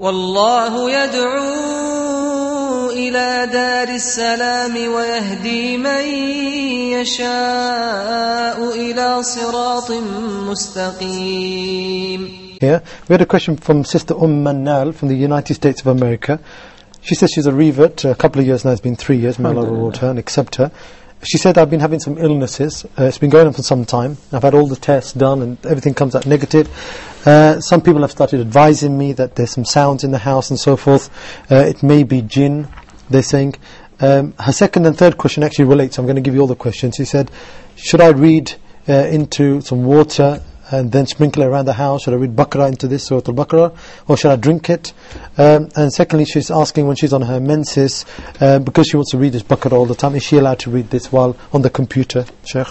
والله يدعو إلى دار السلام ويهدي من يشاء إلى صراط مستقيم. Here, we had a question from Sister Manal from the United States of America. She says she's a revert, a couple of years now, it's been 3 years, may Allah reward her and accept her. She said, I've been having some illnesses, it's been going on for some time, I've had all the tests done and everything comes out negative. Some people have started advising me that there's some sounds in the house and so forth, it may be jinn, they're saying. Her second and third question actually relates, so I'm going to give you all the questions. She said, should I read into some water and then sprinkle it around the house? Should I read Baqara into this, surat Al-Baqara, or should I drink it? And secondly, she's asking when she's on her menses, because she wants to read this Baqara all the time, is she allowed to read this while on the computer? Sheikh?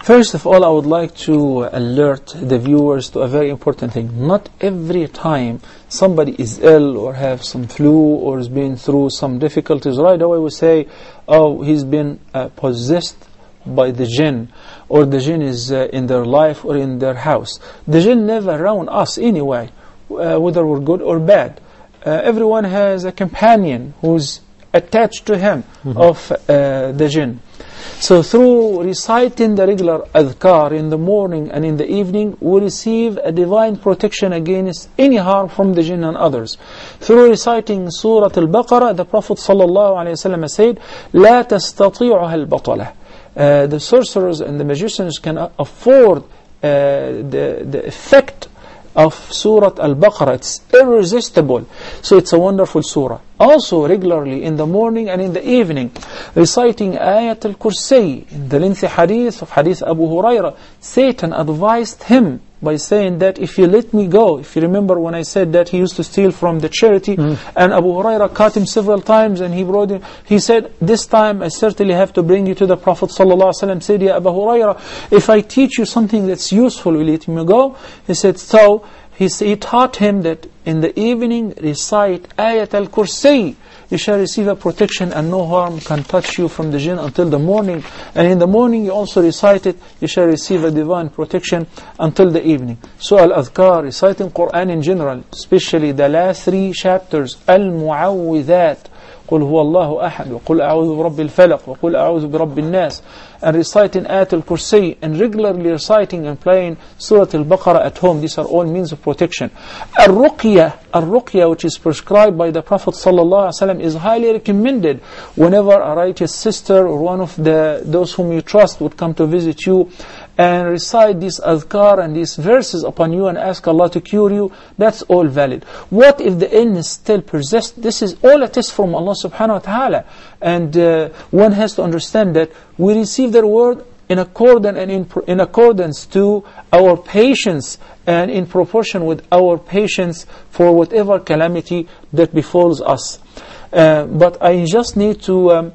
First of all, I would like to alert the viewers to a very important thing. Not every time somebody is ill or have some flu or has been through some difficulties, right away we say, oh, he's been possessed by the jinn, or the jinn is in their life or in their house. The jinn never around us anyway, whether we're good or bad. Everyone has a companion who's attached to him of the jinn. So through reciting the regular adhkar in the morning and in the evening, we receive a divine protection against any harm from the jinn and others. Through reciting Surat Al-Baqara, the Prophet ﷺ said, لا تستطيعها البطلة. The sorcerers and the magicians can afford the effect of Surah Al-Baqarah. It's irresistible. So it's a wonderful surah. Also regularly in the morning and in the evening, reciting Ayat Al-Kursi. In the lengthy hadith of Hadith Abu Huraira, Satan advised him by saying that if you let me go, if you remember when I said that he used to steal from the charity, and Abu Huraira caught him several times and he brought him, he said, this time I certainly have to bring you to the Prophet ﷺ. Said, Ya Abu Huraira, if I teach you something that's useful, will you let me go? He said, so he taught him that in the evening recite Ayat Al-Kursi. You shall receive a protection and no harm can touch you from the jinn until the morning. And in the morning you also recite it, you shall receive a divine protection until the evening. So Al-Adhkar, reciting Quran in general, especially the last 3 chapters, Al-Mu'awwidhat, قل هو الله أحد وقل أعوذ برب الفلق وقل أعوذ برب الناس, and reciting Ayat Al-Kursi, and regularly reciting and playing Surah Al-Baqarah at home. These are all means of protection. Al-Ruqya, which is prescribed by the Prophet ﷺ, is highly recommended whenever a righteous sister or one of those whom you trust would come to visit you and recite these adhkar and these verses upon you and ask Allah to cure you. That's all valid. What if the illness still persists? This is all a test from Allah subhanahu wa ta'ala. And one has to understand that we receive their word in accordance and in accordance to our patience and in proportion with our patience for whatever calamity that befalls us. But I just need to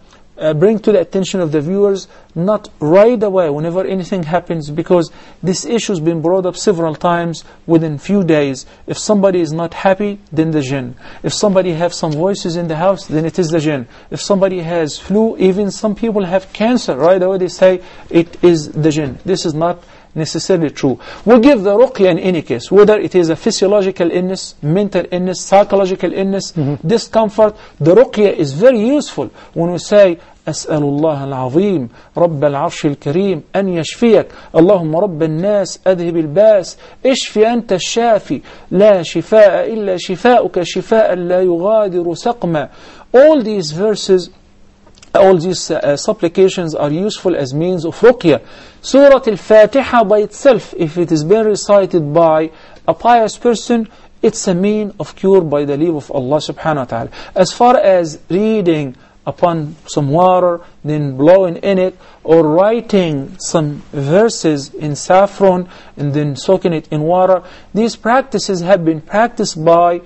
bring to the attention of the viewers, not right away whenever anything happens, because this issue has been brought up several times within few days. If somebody is not happy, then the jinn. If somebody has some voices in the house, then it is the jinn. If somebody has flu, even some people have cancer, right away they say it is the jinn. This is not necessarily true. We give the ruqya in any case, whether it is a physiological illness, mental illness, psychological illness, discomfort. The ruqya is very useful when we say أسأل الله العظيم رب العرش الكريم أن يشفيك اللهم رب الناس أذهب الباس اشفي أنت الشافي لا شفاء إلا شفاؤك شفاء لا يغادر سقما. All these verses, all these supplications are useful as means of ruqya. Surah Al-Fatiha by itself, if it is being recited by a pious person, it's a mean of cure by the leave of Allah subhanahu wa ta'ala. As far as reading upon some water, then blowing in it, or writing some verses in saffron and then soaking it in water, these practices have been practiced by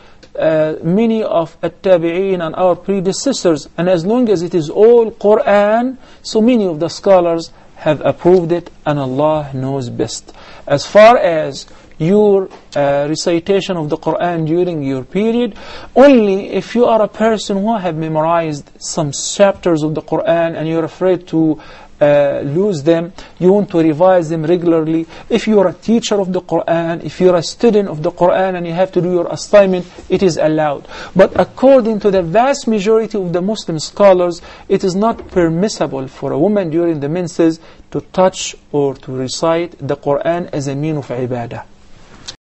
many of at-tabi'een and our predecessors, and as long as it is all Quran, so many of the scholars have approved it, and Allah knows best. As far as your recitation of the Quran during your period, only if you are a person who have memorized some chapters of the Quran and you're afraid to lose them. You want to revise them regularly. If you are a teacher of the Quran, if you are a student of the Quran and you have to do your assignment, it is allowed. But according to the vast majority of the Muslim scholars, it is not permissible for a woman during the menses to touch or to recite the Quran as a mean of ibadah.